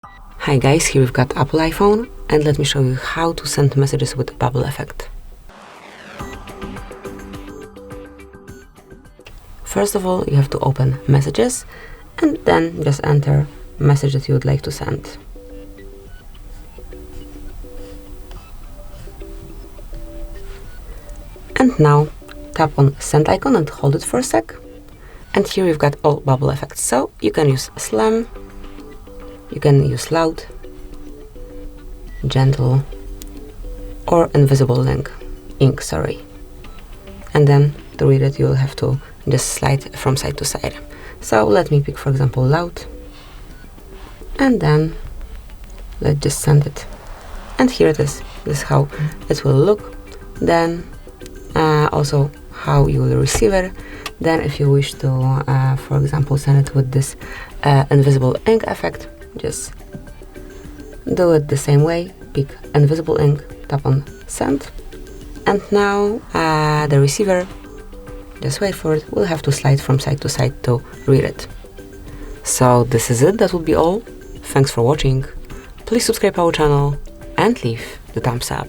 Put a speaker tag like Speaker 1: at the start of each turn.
Speaker 1: Hi guys, here we've got Apple iPhone, and let me show you how to send messages with bubble effect. First of all, you have to open Messages and then just enter message that you would like to send. And now tap on Send icon and hold it for a sec. And here you've got all bubble effects. So you can use Slam, you can use Loud, Gentle, or Invisible ink, sorry. And then to read it, you'll have to just slide from side to side. So let me pick, for example, Loud, and then let's just send it. And here it is. This is how it will look. Then also how you will receive it. Then if you wish to, for example, send it with this invisible ink effect, just do it the same way. Pick invisible ink, tap on Send, and now the receiver, just wait for it, will have to slide from side to side to read it. So this is it, that would be all. Thanks for watching. Please subscribe our channel and leave the thumbs up.